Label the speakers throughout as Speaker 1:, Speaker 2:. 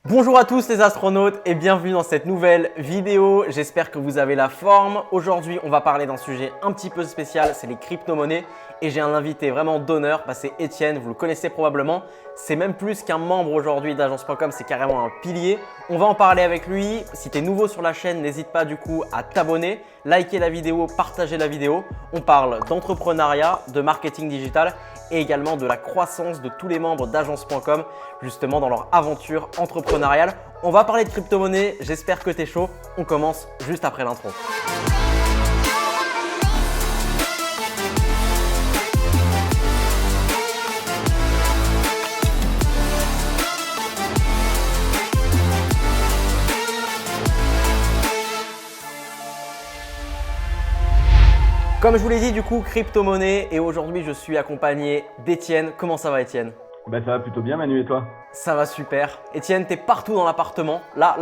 Speaker 1: Bonjour à tous les astronautes et bienvenue dans cette nouvelle vidéo. J'espère que vous avez la forme. Aujourd'hui, on va parler d'un sujet un petit peu spécial, c'est les crypto-monnaies. Et j'ai un invité vraiment d'honneur, c'est Étienne, vous le connaissez probablement. C'est même plus qu'un membre aujourd'hui d'agence.com, c'est carrément un pilier. On va en parler avec lui. Si tu es nouveau sur la chaîne, n'hésite pas du coup à t'abonner, liker la vidéo, partager la vidéo. On parle d'entrepreneuriat, de marketing digital et également de la croissance de tous les membres d'agence.com justement dans leur aventure entrepreneuriale. On va parler de crypto-monnaie, j'espère que tu es chaud. On commence juste après l'intro. Comme je vous l'ai dit, du coup, crypto-monnaie et aujourd'hui, je suis accompagné d'Étienne. Comment ça va, Étienne?
Speaker 2: Ça va plutôt bien, Manu, et toi?
Speaker 1: Ça va super. Étienne, tu es partout dans l'appartement. Là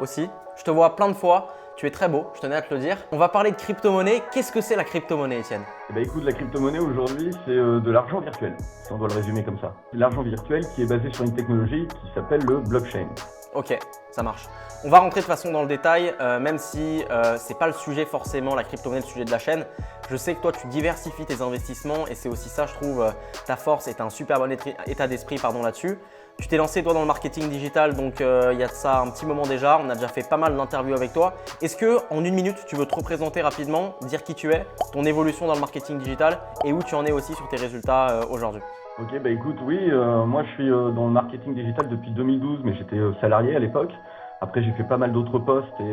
Speaker 1: aussi. Je te vois plein de fois. Tu es très beau, je tenais à te le dire. On va parler de crypto-monnaie. Qu'est-ce que c'est la crypto-monnaie, Étienne?
Speaker 2: Écoute, la crypto-monnaie aujourd'hui, c'est de l'argent virtuel, si on doit le résumer comme ça. L'argent virtuel qui est basé sur une technologie qui s'appelle le blockchain.
Speaker 1: Ok, ça marche. On va rentrer de façon dans le détail, même si ce n'est pas le sujet forcément, la crypto-monnaie, le sujet de la chaîne. Je sais que toi, tu diversifies tes investissements et c'est aussi ça, je trouve, ta force et tu as un super bon état d'esprit là-dessus. Tu t'es lancé toi dans le marketing digital, donc il y a de ça un petit moment déjà. On a déjà fait pas mal d'interviews avec toi. Est-ce que en une minute, tu veux te représenter rapidement, dire qui tu es, ton évolution dans le marketing digital et où tu en es aussi sur tes résultats aujourd'hui?
Speaker 2: Ok, écoute, oui, moi je suis dans le marketing digital depuis 2012, mais j'étais salarié à l'époque. Après, j'ai fait pas mal d'autres postes et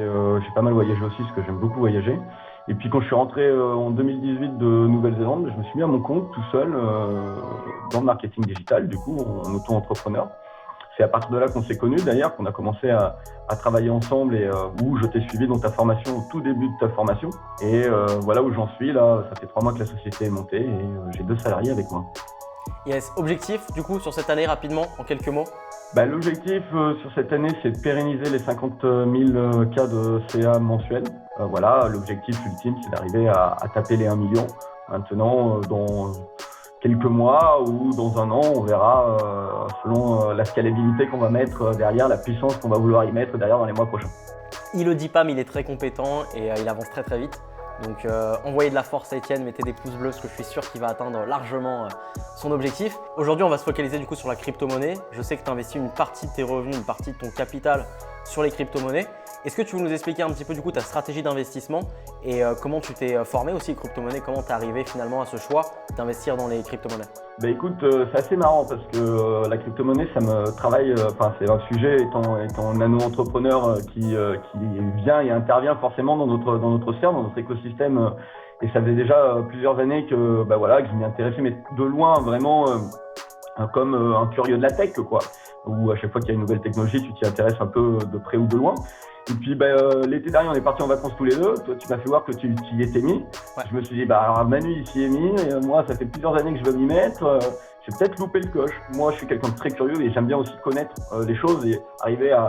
Speaker 2: j'ai pas mal voyagé aussi, parce que j'aime beaucoup voyager. Et puis quand je suis rentré en 2018 de Nouvelle-Zélande, je me suis mis à mon compte tout seul dans le marketing digital, du coup, en auto-entrepreneur. C'est à partir de là qu'on s'est connus d'ailleurs, qu'on a commencé à travailler ensemble et où je t'ai suivi dans ta formation, au tout début de ta formation. Et voilà où j'en suis là, ça fait 3 mois que la société est montée et j'ai 2 salariés avec moi.
Speaker 1: Yes, objectif du coup sur cette année rapidement, en quelques mots?
Speaker 2: L'objectif sur cette année, c'est de pérenniser les 50 000 cas de CA mensuels. Voilà, l'objectif ultime, c'est d'arriver à taper les 1 million. Maintenant, dans quelques mois ou dans un an, on verra selon la scalabilité qu'on va mettre derrière, la puissance qu'on va vouloir y mettre derrière dans les mois prochains.
Speaker 1: Il le dit pas, mais il est très compétent et il avance très vite. Donc envoyez de la force à Étienne, mettez des pouces bleus parce que je suis sûr qu'il va atteindre largement son objectif. Aujourd'hui, on va se focaliser du coup sur la crypto-monnaie. Je sais que tu investis une partie de tes revenus, une partie de ton capital sur les crypto-monnaies. Est-ce que tu veux nous expliquer un petit peu du coup ta stratégie d'investissement et comment tu t'es formé aussi aux crypto-monnaies, comment tu es arrivé finalement à ce choix d'investir dans les crypto-monnaies?
Speaker 2: Écoute, c'est assez marrant parce que la crypto-monnaie, ça me travaille, c'est un sujet étant nano-entrepreneur qui vient et intervient forcément dans notre sphère, dans notre écosystème. Et ça faisait déjà plusieurs années que je m'y intéressais, mais de loin vraiment comme un curieux de la tech, quoi. Où à chaque fois qu'il y a une nouvelle technologie, tu t'y intéresses un peu de près ou de loin. Et puis l'été dernier, on est partis en vacances tous les deux. Toi, tu m'as fait voir que tu y étais mis.
Speaker 1: Ouais.
Speaker 2: Je me suis dit, alors Manu, il s'y est mis. Et moi, ça fait plusieurs années que je veux m'y mettre. J'ai peut-être loupé le coche. Moi, je suis quelqu'un de très curieux et j'aime bien aussi connaître les choses et arriver à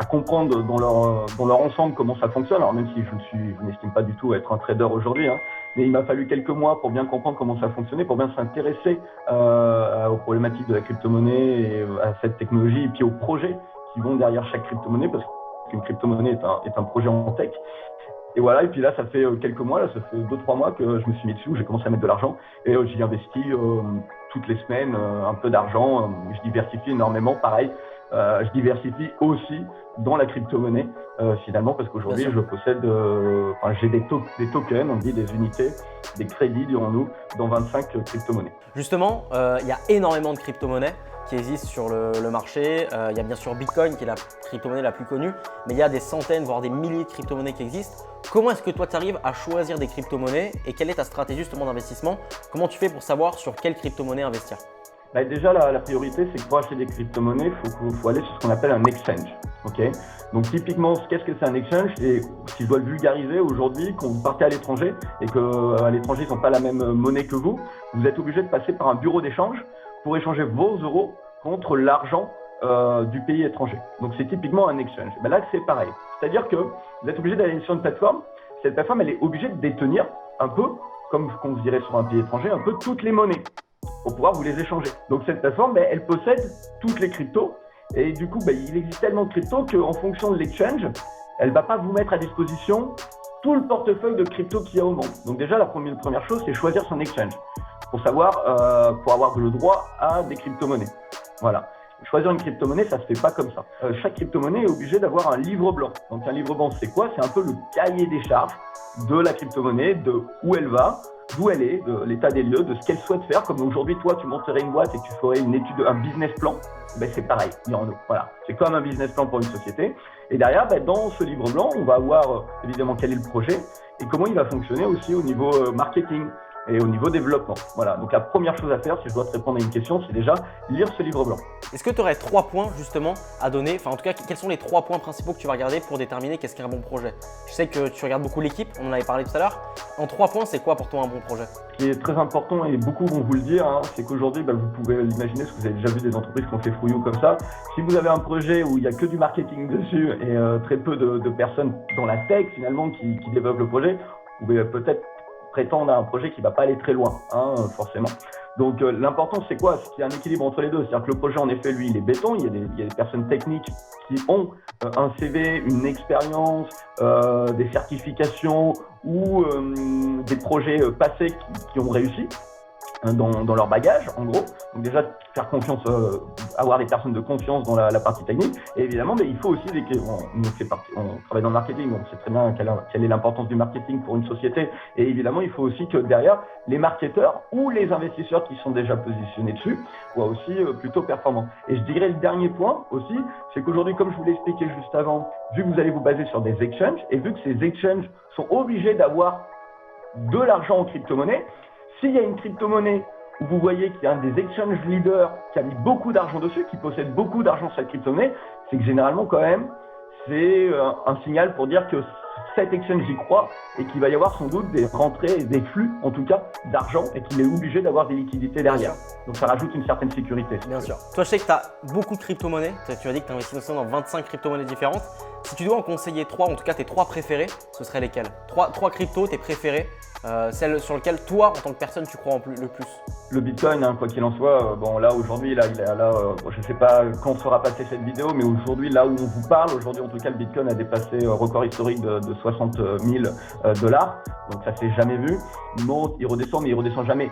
Speaker 2: comprendre dans leur ensemble comment ça fonctionne. Alors même si je n'estime pas du tout être un trader aujourd'hui, hein, mais il m'a fallu quelques mois pour bien comprendre comment ça fonctionnait, pour bien s'intéresser aux problématiques de la crypto-monnaie et à cette technologie et puis aux projets qui vont derrière chaque crypto-monnaie, parce qu'une crypto-monnaie est un projet en tech. Et voilà, et puis là, ça fait quelques mois, ça fait 2-3 mois que je me suis mis dessus, où j'ai commencé à mettre de l'argent. Et j'y investis toutes les semaines un peu d'argent. Je diversifie énormément, pareil. Je diversifie aussi dans la crypto-monnaie, finalement, parce qu'aujourd'hui, je possède, j'ai des tokens, on dit des unités, des crédits, dirons-nous, dans 25 crypto-monnaies.
Speaker 1: Justement, il y a énormément de crypto-monnaies qui existent sur le marché. Il y a bien sûr Bitcoin qui est la crypto-monnaie la plus connue, mais il y a des centaines, voire des milliers de crypto-monnaies qui existent. Comment est-ce que toi, tu arrives à choisir des crypto-monnaies et quelle est ta stratégie justement d'investissement? Comment tu fais pour savoir sur quelle crypto-monnaie investir?
Speaker 2: Déjà, la priorité, c'est que pour acheter des crypto-monnaies, il faut aller sur ce qu'on appelle un exchange. Okay, donc typiquement, qu'est-ce que c'est un exchange? Et si je dois le vulgariser aujourd'hui, quand vous partez à l'étranger et qu'à l'étranger, ils n'ont pas la même monnaie que vous êtes obligé de passer par un bureau d'échange pour échanger vos euros contre l'argent du pays étranger. Donc c'est typiquement un exchange. Là, c'est pareil. C'est-à-dire que vous êtes obligé d'aller sur une plateforme. Cette plateforme, elle est obligée de détenir un peu, comme qu'on dirait sur un pays étranger, un peu toutes les monnaies. pour pouvoir vous les échanger. Donc cette plateforme, elle possède toutes les cryptos et du coup, il existe tellement de cryptos qu'en fonction de l'exchange, elle ne va pas vous mettre à disposition tout le portefeuille de cryptos qu'il y a au monde. Donc déjà, la première chose, c'est choisir son exchange pour savoir, pour avoir le droit à des crypto-monnaies. Voilà. Choisir une crypto-monnaie, ça se fait pas comme ça. Chaque crypto-monnaie est obligée d'avoir un livre blanc. Donc un livre blanc, c'est quoi? C'est un peu le cahier des charges de la crypto-monnaie, de où elle va, d'où elle est, de l'état des lieux, de ce qu'elle souhaite faire. Comme aujourd'hui, toi, tu monterais une boîte et tu ferais une étude, un business plan. C'est pareil, il y en a. Voilà. C'est comme un business plan pour une société. Et derrière, dans ce livre blanc, on va avoir évidemment quel est le projet et comment il va fonctionner aussi au niveau marketing et au niveau développement. Voilà, donc la première chose à faire, si je dois te répondre à une question, c'est déjà lire ce livre blanc.
Speaker 1: Est-ce que tu aurais 3 points justement à donner, enfin en tout cas, quels sont les 3 points principaux que tu vas regarder pour déterminer qu'est-ce qu'est un bon projet? Je sais que tu regardes beaucoup l'équipe, on en avait parlé tout à l'heure. En 3 points, c'est quoi pour toi un bon projet?
Speaker 2: Ce qui est très important, et beaucoup vont vous le dire, c'est qu'aujourd'hui, vous pouvez l'imaginer, parce que vous avez déjà vu des entreprises qui ont fait fouillou comme ça. Si vous avez un projet où il n'y a que du marketing dessus et très peu de personnes dans la tech finalement qui développent le projet, vous pouvez peut-être prétendre à un projet qui ne va pas aller très loin, forcément. Donc l'important c'est quoi? C'est qu'il y a un équilibre entre les deux. C'est-à-dire que le projet en effet, lui, il est béton, il y a des personnes techniques qui ont un CV, une expérience, des certifications ou des projets passés qui ont réussi dans leur bagage, en gros. Donc déjà, faire confiance, avoir des personnes de confiance dans la partie technique. Et évidemment, il faut aussi, on travaille dans le marketing, on sait très bien quelle est l'importance du marketing pour une société. Et évidemment, il faut aussi que derrière, les marketeurs ou les investisseurs qui sont déjà positionnés dessus soient aussi plutôt performants. Et je dirais le dernier point aussi, c'est qu'aujourd'hui, comme je vous l'ai expliqué juste avant, vu que vous allez vous baser sur des exchanges, et vu que ces exchanges sont obligés d'avoir de l'argent en crypto-monnaie, s'il y a une crypto-monnaie où vous voyez qu'il y a un des exchange leaders qui a mis beaucoup d'argent dessus, qui possède beaucoup d'argent sur cette crypto-monnaie, c'est que généralement quand même, c'est un signal pour dire que cet exchange y croit et qu'il va y avoir sans doute des rentrées et des flux, en tout cas, d'argent et qu'il est obligé d'avoir des liquidités derrière. Donc ça rajoute une certaine sécurité.
Speaker 1: Bien sûr. Toi, je sais que tu as beaucoup de crypto-monnaies. Tu as dit que tu investis dans 25 crypto-monnaies différentes. Si tu dois en conseiller 3, en tout cas tes 3 préférés, ce seraient lesquels? 3 cryptos, tes préférés, celles sur lesquelles toi, en tant que personne, tu crois le plus?
Speaker 2: Le Bitcoin, quoi qu'il en soit, là aujourd'hui, je ne sais pas quand sera passée cette vidéo, mais aujourd'hui, là où on vous parle, aujourd'hui en tout cas, le Bitcoin a dépassé record historique de 60 000 $. Donc ça s'est jamais vu. Il monte, il redescend, mais il redescend jamais.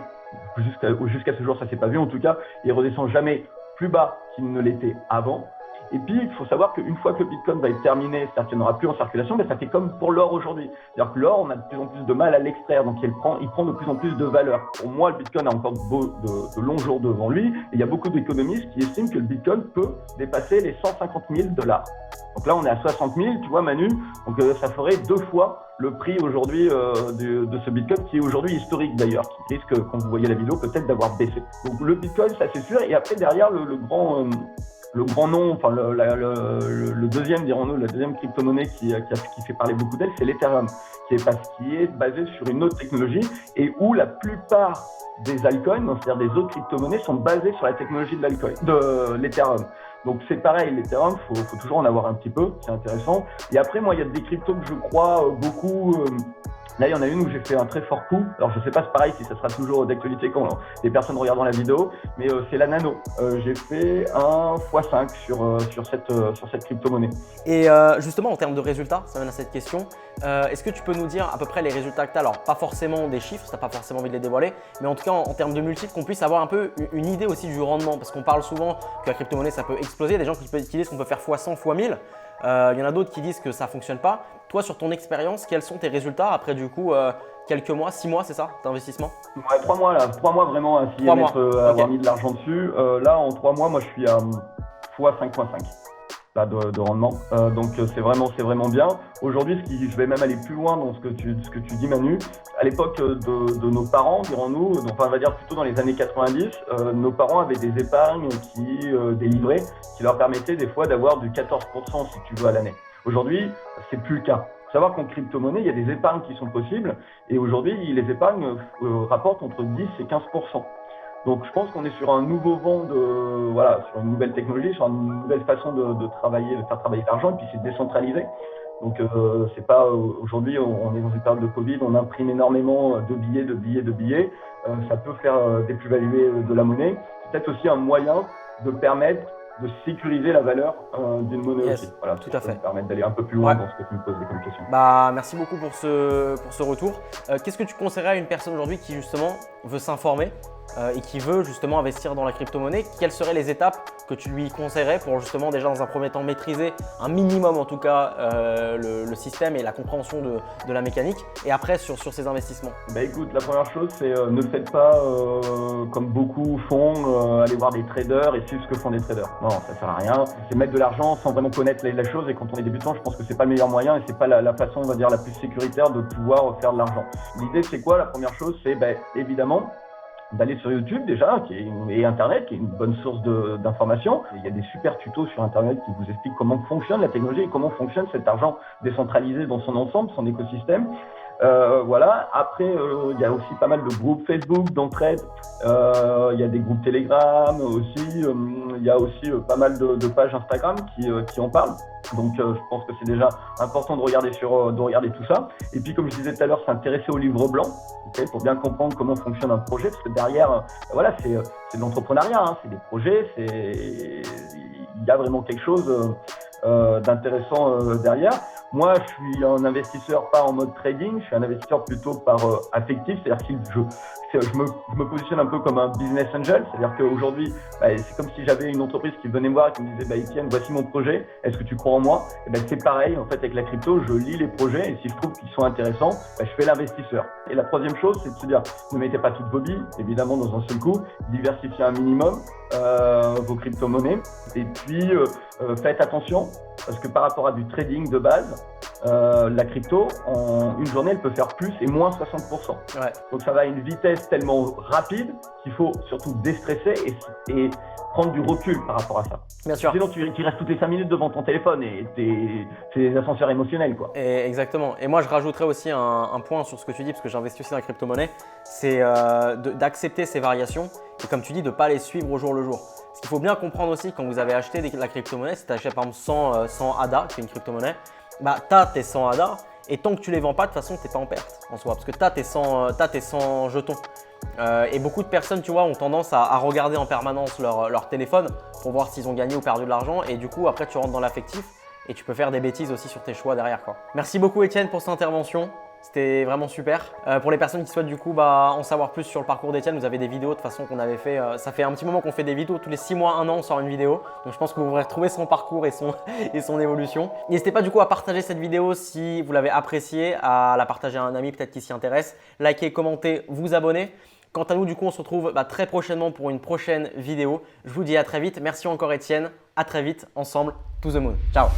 Speaker 2: Jusqu'à ce jour, ça s'est pas vu. En tout cas, il redescend jamais plus bas qu'il ne l'était avant. Et puis, il faut savoir qu'une fois que le Bitcoin va être terminé, c'est-à-dire qu'il n'y en aura plus en circulation, ça fait comme pour l'or aujourd'hui. C'est-à-dire que l'or, on a de plus en plus de mal à l'extraire, donc il prend de plus en plus de valeur. Pour moi, le Bitcoin a encore de longs jours devant lui, et il y a beaucoup d'économistes qui estiment que le Bitcoin peut dépasser les 150 000 $. Donc là, on est à 60 000, tu vois Manu, donc ça ferait 2 fois le prix aujourd'hui de ce Bitcoin, qui est aujourd'hui historique d'ailleurs, qui risque, quand vous voyez la vidéo, peut-être d'avoir baissé. Donc le Bitcoin, ça c'est sûr, et après derrière, le grand nom, enfin le deuxième, dirons-nous, la deuxième crypto-monnaie qui fait parler beaucoup d'elle, c'est l'Ethereum, qui est basée sur une autre technologie et où la plupart des altcoins, c'est-à-dire des autres crypto-monnaies, sont basées sur la technologie de l'Ethereum. Donc c'est pareil, l'Ethereum, faut toujours en avoir un petit peu, c'est intéressant. Et après, moi, il y a des cryptos que je crois beaucoup. Là, il y en a une où j'ai fait un très fort coup. Alors, je ne sais pas, c'est pareil si ça sera toujours d'actualité quand les personnes regardant la vidéo, mais c'est la Nano. J'ai fait un x5 sur cette crypto-monnaie.
Speaker 1: Et justement, en termes de résultats, ça mène à cette question. Est-ce que tu peux nous dire à peu près les résultats que tu as? Alors, pas forcément des chiffres, tu n'as pas forcément envie de les dévoiler, mais en tout cas, en termes de multiples, qu'on puisse avoir un peu une idée aussi du rendement. Parce qu'on parle souvent que la crypto-monnaie, ça peut exploser. Il y a des gens qui disent qu'on peut faire x100, x1000. Il y en a d'autres qui disent que ça ne fonctionne pas. Toi, sur ton expérience, quels sont tes résultats après du coup quelques mois, 6 mois, c'est ça, d'investissement?
Speaker 2: Ouais, 3 mois là, 3 mois vraiment à s'y mettre, avoir mis de l'argent dessus. Là, en 3 mois, moi je suis à x5.5 là, de rendement. Donc c'est vraiment bien. Aujourd'hui, je vais même aller plus loin dans ce que tu dis Manu. À l'époque de nos parents, dirons-nous, enfin on va dire plutôt dans les années 90, nos parents avaient des épargnes des livrets qui leur permettaient des fois d'avoir du 14% si tu veux à l'année. Aujourd'hui, c'est plus le cas. Il faut savoir qu'en crypto-monnaie, il y a des épargnes qui sont possibles et aujourd'hui, les épargnes rapportent entre 10 et 15%. Donc, je pense qu'on est sur un nouveau vent sur une nouvelle technologie, sur une nouvelle façon de faire travailler l'argent et puis c'est décentralisé. Donc c'est pas aujourd'hui, on est dans une période de Covid, on imprime énormément de billets. Ça peut faire dépluvaluer de la monnaie. C'est peut-être aussi un moyen de permettre de sécuriser la valeur d'une monnaie aussi. Voilà,
Speaker 1: tout à fait.
Speaker 2: Ça me permettre d'aller un peu plus loin dans ce que tu me posais comme question.
Speaker 1: Merci beaucoup pour ce retour. Qu'est-ce que tu conseillerais à une personne aujourd'hui qui justement veut s'informer et qui veut justement investir dans la crypto-monnaie? Quelles seraient les étapes que tu lui conseillerais pour justement déjà dans un premier temps maîtriser un minimum en tout cas le système et la compréhension de la mécanique, et après sur ces investissements?
Speaker 2: Écoute, la première chose c'est ne faites pas comme beaucoup font, aller voir des traders et suivre ce que font des traders. Non, ça sert à rien. C'est mettre de l'argent sans vraiment connaître la chose, et quand on est débutant, je pense que c'est pas le meilleur moyen et c'est pas la façon, on va dire, la plus sécuritaire de pouvoir faire de l'argent. L'idée c'est quoi? La première chose c'est évidemment d'aller sur YouTube déjà, et Internet, qui est une bonne source d'informations. Il y a des super tutos sur Internet qui vous expliquent comment fonctionne la technologie et comment fonctionne cet argent décentralisé dans son ensemble, son écosystème. Voilà. Après, il y a aussi pas mal de groupes Facebook d'entraide. Il y a des groupes Telegram aussi. Il y a aussi pas mal de pages Instagram qui en parlent. Donc, je pense que c'est déjà important de regarder tout ça. Et puis, comme je disais tout à l'heure, s'intéresser au livre blanc, pour bien comprendre comment fonctionne un projet, parce que derrière, voilà, c'est de l'entrepreneuriat, hein, c'est des projets, il y a vraiment quelque chose d'intéressant derrière. Moi, je suis un investisseur pas en mode trading, je suis un investisseur plutôt par affectif, c'est-à-dire que je me positionne un peu comme un business angel, c'est-à-dire qu'aujourd'hui, c'est comme si j'avais une entreprise qui venait me voir et qui me disait Etienne, voici mon projet, est-ce que tu crois en moi? Et c'est pareil, en fait, avec la crypto, je lis les projets et si je trouve qu'ils sont intéressants, je fais l'investisseur. Et la troisième chose, c'est de se dire, ne mettez pas toutes vos billes, évidemment, dans un seul coup, diversifiez un minimum vos crypto-monnaies, et puis faites attention, parce que par rapport à du trading de base, la crypto, en une journée, elle peut faire plus et moins 60%.
Speaker 1: Ouais.
Speaker 2: Donc ça va à une vitesse tellement rapide qu'il faut surtout déstresser et prendre du recul par rapport à ça.
Speaker 1: Bien sûr.
Speaker 2: Sinon, tu restes toutes les 5 minutes devant ton téléphone et c'est des ascenseurs émotionnels, quoi.
Speaker 1: Et exactement. Et moi, je rajouterais aussi un point sur ce que tu dis, parce que j'investis aussi dans la crypto-monnaie, c'est d'accepter ces variations et, comme tu dis, de ne pas les suivre au jour le jour. Ce qu'il faut bien comprendre aussi quand vous avez acheté la crypto-monnaie, si tu achètes par exemple 100 ADA, qui est une crypto-monnaie, tu as tes 100 ADA et tant que tu ne les vends pas, de toute façon, tu n'es pas en perte en soi, parce que tu as tes 100 jetons. Et beaucoup de personnes, tu vois, ont tendance à regarder en permanence leur téléphone pour voir s'ils ont gagné ou perdu de l'argent, et du coup, après, tu rentres dans l'affectif et tu peux faire des bêtises aussi sur tes choix derrière, quoi. Merci beaucoup, Etienne, pour cette intervention. C'était vraiment super. Pour les personnes qui souhaitent du coup en savoir plus sur le parcours d'Etienne, vous avez des vidéos de toute façon qu'on avait fait. Ça fait un petit moment qu'on fait des vidéos. Tous les 6 mois, 1 an, on sort une vidéo. Donc je pense que vous pourrez retrouver son parcours et son évolution. N'hésitez pas du coup à partager cette vidéo si vous l'avez appréciée, à la partager à un ami peut-être qui s'y intéresse. Likez, commentez, vous abonnez. Quant à nous, du coup, on se retrouve très prochainement pour une prochaine vidéo. Je vous dis à très vite. Merci encore, Etienne. À très vite ensemble. To the moon. Ciao.